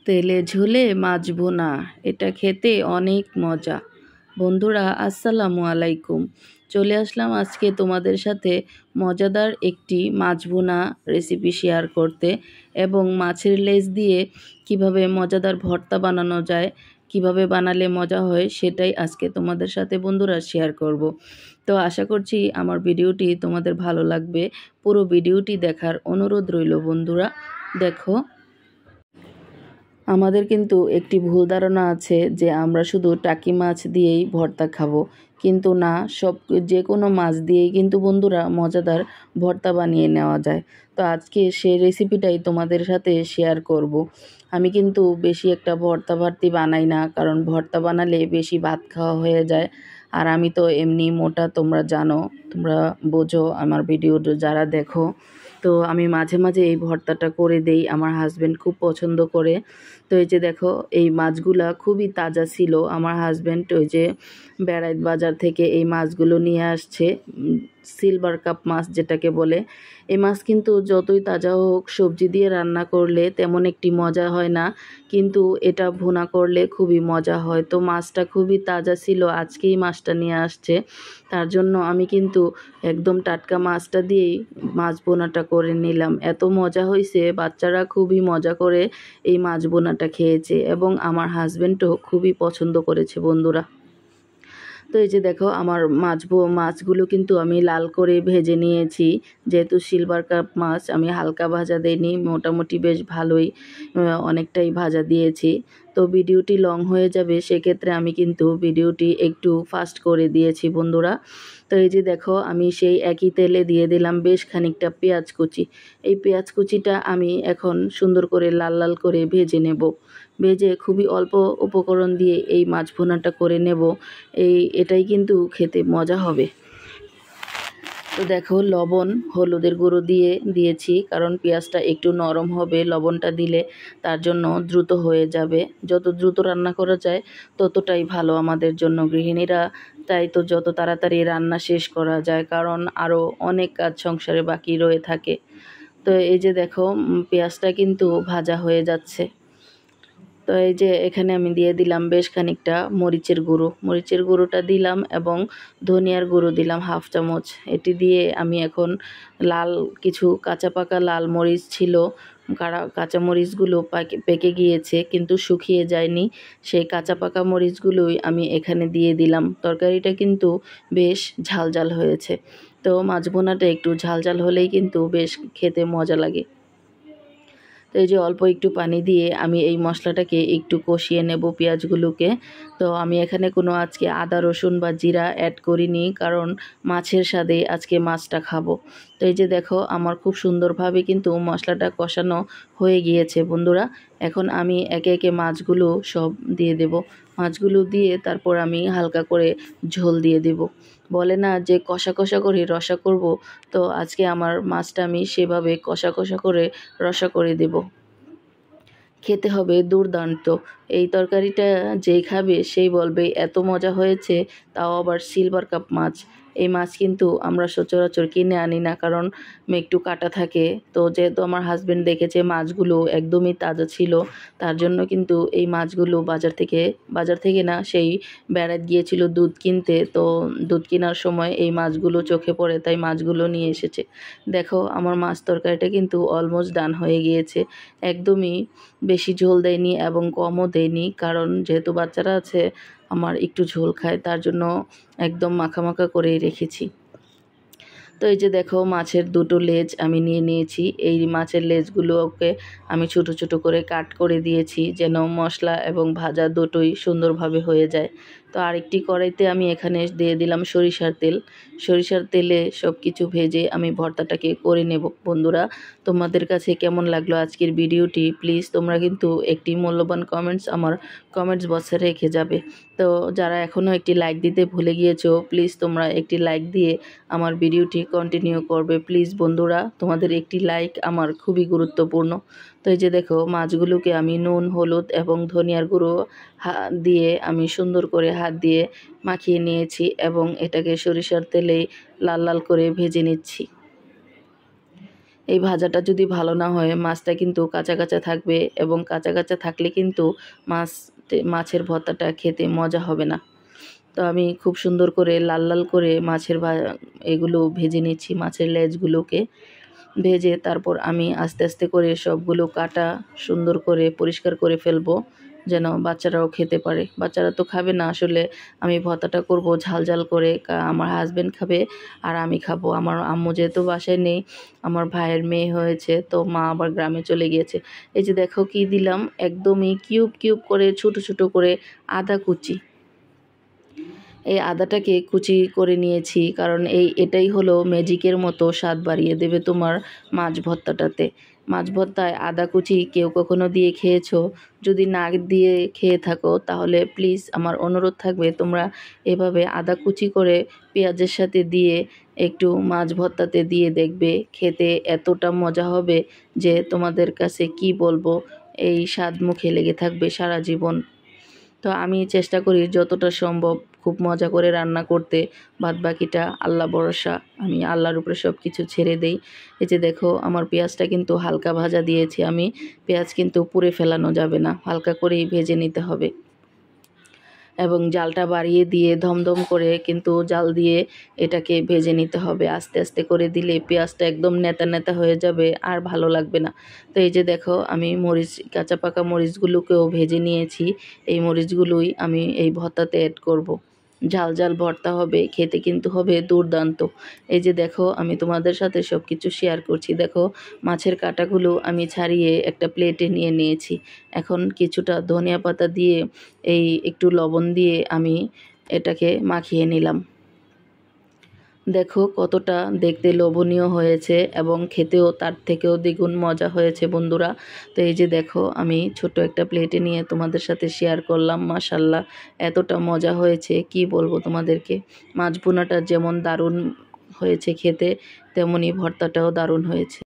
তেলে ঝোলে মাছ ভুনা, এটা খেতে অনেক মজা। বন্ধুরা আসসালামু আলাইকুম। চলে আসলাম আজকে তোমাদের সাথে মজাদার একটি মাছ ভুনা রেসিপি শেয়ার করতে, এবং মাছের লেজ দিয়ে কিভাবে মজাদার ভর্তা বানানো যায়, কিভাবে বানালে মজা হয় সেটাই আজকে তোমাদের সাথে বন্ধুরা শেয়ার করব। তো আশা করছি আমার ভিডিওটি তোমাদের ভালো লাগবে। পুরো ভিডিওটি দেখার অনুরোধ রইল বন্ধুরা। দেখো, আমাদের কিন্তু একটি ভুল ধারণা আছে যে আমরা শুধু টাকি মাছ দিয়েই ভর্তা খাবো, কিন্তু না, যে কোনো মাছ দিয়েই কিন্তু বন্ধুরা মজাদার ভর্তা বানিয়ে নেওয়া যায়। তো আজকে সেই রেসিপিটাই তোমাদের সাথে শেয়ার করব। আমি কিন্তু বেশি একটা ভর্তা বানাই না, কারণ ভর্তা বানালে বেশি ভাত খাওয়া হয়ে যায়। আর আমি তো এমনি মোটা, তোমরা জানো, তোমরা বোঝো আমার ভিডিও যারা দেখো। তো আমি মাঝে মাঝে এই ভর্তাটা করে দেই, আমার হাজব্যান্ড খুব পছন্দ করে। তো এই যে দেখো, এই মাছগুলা খুবই তাজা ছিল। আমার হাজব্যান্ড ওই যে বেড়াইত বাজার থেকে এই মাছগুলো নিয়ে আসছে, সিলভার কাপ মাছ যেটাকে বলে। এই মাছ কিন্তু যতই তাজা হোক, সবজি দিয়ে রান্না করলে তেমন একটি মজা হয় না, কিন্তু এটা ভুনা করলে খুবই মজা হয়। তো মাছটা খুবই তাজা ছিল, আজকেই মাছটা নিয়ে আসছে, তার জন্য আমি কিন্তু একদম টাটকা মাছটা দিয়েই মাছ ভুনাটা করে নিলাম। এত মজা হয়েছে, বাচ্চারা খুবই মজা করে এই মাছ ভুনাটা খেয়েছে, এবং আমার হাজব্যান্ডও খুবই পছন্দ করেছে বন্ধুরা। তো এই যে দেখো, আমার মাছগুলো কিন্তু আমি লাল করে ভেজে নিয়েছি। যেহেতু সিলভার কাপ মাছ, আমি হালকা ভাজা দেইনি, মোটামুটি বেশ ভালোই অনেকটাই ভাজা দিয়েছি। তো ভিডিওটি লং হয়ে যাবে, সেক্ষেত্রে আমি কিন্তু ভিডিওটি একটু ফাস্ট করে দিয়েছি বন্ধুরা। তো এই যে দেখো, আমি সেই একই তেলে দিয়ে দিলাম বেশ খানিকটা পেঁয়াজ কুচি। এই পেঁয়াজ কুচিটা আমি এখন সুন্দর করে লাল লাল করে ভেজে নেব। ভেজে খুবই অল্প উপকরণ দিয়ে এই মাছ ভুনাটা করে নেব। এটাই কিন্তু খেতে মজা হবে। তো দেখো, লবণ হলুদের গুঁড়ো দিয়েছি, কারণ পেঁয়াজটা একটু নরম হবে লবণটা দিলে, তার জন্য দ্রুত হয়ে যাবে। যত দ্রুত রান্না করা যায় ততটাই ভালো আমাদের জন্য গৃহিণীরা। তাই তো যত তাড়াতাড়ি রান্না শেষ করা যায়, কারণ আরও অনেক কাজ সংসারে বাকি রয়ে থাকে। তো এই যে দেখো, পেঁয়াজটা কিন্তু ভাজা হয়ে যাচ্ছে। তো এই যে এখানে আমি দিয়ে দিলাম বেশ খানিকটা মরিচের গুঁড়োটা দিলাম, এবং ধনিয়ার গুঁড়ো দিলাম হাফ চামচ। এটি দিয়ে আমি এখন কিছু কাঁচা পাকা লাল মরিচ ছিল, কাঁচা মরিচগুলো পেকে গিয়েছে কিন্তু শুকিয়ে যায়নি, সেই কাঁচা পাকা মরিচগুলোই আমি এখানে দিয়ে দিলাম। তরকারিটা কিন্তু বেশ ঝাল হয়েছে। তো মাছ ভুনাটা একটু ঝাল হলেই কিন্তু বেশ খেতে মজা লাগে। তো এই যে অল্প একটু পানি দিয়ে আমি এই মশলাটাকে একটু কষিয়ে নেব পেঁয়াজগুলোকে। তো আমি এখানে কোনো আজকে আদা রসুন বা জিরা অ্যাড করিনি, কারণ মাছের স্বাদে আজকে মাছটা খাবো। তো এই যে দেখো, আমার খুব সুন্দরভাবে কিন্তু মশলাটা কষানো হয়ে গিয়েছে বন্ধুরা। এখন আমি একে একে মাছগুলো সব দিয়ে দেব। মাছগুলো দিয়ে তারপর আমি হালকা করে ঝোল দিয়ে দেব। বলে না যে কষা কষা করে রসা করব, তো আজকে আমার মাছটা আমি সেভাবে কষা কষা করে রসা করে দেব। খেতে হবে দুর্দান্ত। এই তরকারিটা যেই খাবে সেই বলবে এত মজা হয়েছে, তাও আবার সিলভার কাপ মাছ। এই মাছ কিন্তু আমরা সচরাচর কিনে আনি না, কারণ একটু কাটা থাকে। তো যেহেতু আমার হাজব্যান্ড দেখেছে মাছগুলো একদমই তাজা ছিল, তার জন্য কিন্তু এই মাছগুলো বাজার থেকে না, সেই বেড়াত গিয়েছিল দুধ কিনতে। তো দুধ কেনার সময় এই মাছগুলো চোখে পড়ে, তাই মাছগুলো নিয়ে এসেছে। দেখো, আমার মাছ তরকারিটা কিন্তু অলমোস্ট ডান হয়ে গিয়েছে। একদমই বেশি ঝোল দেয়নি এবং কমও দেয়নি, কারণ যেহেতু বাচ্চারা আছে আমার, একটু ঝোল খায়, তার জন্য একদম মাখা মাখা করেই রেখেছি। তো এই যে দেখো, মাছের দুটো লেজ আমি নিয়ে নিয়েছি। এই মাছের লেজগুলোকে আমি ছোট ছোট করে কাট করে দিয়েছি, যেন মশলা এবং ভাজা দুটোই সুন্দরভাবে হয়ে যায়। তো আরেকটি কড়াইতে আমি এখানে দিয়ে দিলাম সরিষার তেলে সব কিছু ভেজে আমি ভর্তাটাকে করে নেব বন্ধুরা। তোমাদের কাছে কেমন লাগলো আজকের ভিডিওটি, প্লিজ তোমরা কিন্তু একটি মূল্যবান কমেন্টস আমার কমেন্টস বক্সে রেখে যাবে। তো যারা এখনও একটি লাইক দিতে ভুলে গিয়েছো, প্লিজ তোমরা একটি লাইক দিয়ে আমার ভিডিওটি কন্টিনিউ করবে প্লিজ বন্ধুরা। তোমাদের একটি লাইক আমার খুবই গুরুত্বপূর্ণ। তো এই যে দেখো, মাছগুলোকে আমি নুন হলুদ এবং ধনিয়ার গুঁড়ো দিয়ে আমি সুন্দর করে হাত দিয়ে মাখিয়ে নিয়েছি, এবং এটাকে সরিষার তেলে লাল লাল করে ভেজে নিচ্ছি। এই ভাজাটা যদি ভালো না হয় মাছটা কিন্তু কাঁচা কাঁচা থাকবে, এবং কাঁচা কাঁচা থাকলে কিন্তু মাছের ভর্তাটা খেতে মজা হবে না। তো আমি খুব সুন্দর করে লাল লাল করে এগুলো ভেজে নিচ্ছি, মাছের লেজগুলোকে ভেজে তারপর আমি আস্তে আস্তে করে সবগুলো কাটা সুন্দর করে পরিষ্কার করে ফেলবো, যেন বাচ্চারাও খেতে পারে। বাচ্চারা তো খাবে না আসলে, আমি ভর্তাটা করব ঝাল ঝাল করে, আমার হাজব্যান্ড খাবে আর আমি খাবো। আমার আম্মু যেহেতু বাসায় নেই, আমার ভাইয়ের মেয়ে হয়েছে, তো মা আবার গ্রামে চলে গিয়েছে। এই যে দেখো কি দিলাম, একদমই কিউব কিউব করে ছোট ছোট করে আদা কুচি। এই আদাটাকে কুচি করে নিয়েছি, কারণ এটাই হলো ম্যাজিকের মতো স্বাদ বাড়িয়ে দেবে তোমার মাছ ভর্তাটাতে। মাছ ভর্তায় আদা কুচি কেউ কখনো দিয়ে খেয়েছো? যদি না দিয়ে খেয়ে থাকো তাহলে প্লিজ আমার অনুরোধ থাকবে তোমরা এভাবে আদা কুচি করে পেঁয়াজের সাথে দিয়ে একটু মাছ ভর্তাতে দিয়ে দেখবে, খেতে এতটা মজা হবে যে তোমাদের কাছে কি বলবো, এই স্বাদ মুখে লেগে থাকবে সারা জীবন। তো আমি চেষ্টা করি যতটা সম্ভব খুব মজা করে রান্না করতে, বাদবাকিটা আল্লাহ ভরসা, আমি আল্লাহর উপরে সব কিছু ছেড়ে দেই। এই যে দেখো আমার পেঁয়াজটা কিন্তু হালকা ভাজা দিয়েছি আমি, পেঁয়াজ কিন্তু পুড়ে ফেলানো যাবে না, হালকা করেই ভেজে নিতে হবে। এবং জালটা বাড়িয়ে দিয়ে ধমধম করে কিন্তু জাল দিয়ে এটাকে ভেজে নিতে হবে। আস্তে আস্তে করে দিলে পেঁয়াজটা একদম নেতা নেতা হয়ে যাবে, আর ভালো লাগবে না। তো এই যে দেখো আমি কাঁচা পাকা মরিচগুলোকেও ভেজে নিয়েছি, এই মরিচগুলোই আমি এই ভর্তাতে অ্যাড করব। ঝাল ঝাল ভর্তা হবে, খেতে কিন্তু হবে দুর্দান্ত। এই যে দেখো আমি তোমাদের সাথে সব কিছু শেয়ার করছি। দেখো মাছের কাঁটাগুলো আমি ছাড়িয়ে একটা প্লেটে নিয়ে নিয়েছি। এখন কিছুটা ধনিয়া পাতা দিয়ে একটু লবণ দিয়ে আমি এটাকে মাখিয়ে নিলাম। দেখো কতটা দেখতে লোভনীয় হয়েছে এবং খেতেও তার থেকেও দ্বিগুণ মজা হয়েছে বন্ধুরা। তো এই যে দেখো আমি ছোট একটা প্লেটে নিয়ে তোমাদের সাথে শেয়ার করলাম। মাশাল্লাহ এতটা মজা হয়েছে কি বলবো তোমাদেরকে। মাছ ভুনাটা যেমন দারুণ হয়েছে খেতে, তেমনি ভর্তাটাও দারুণ হয়েছে।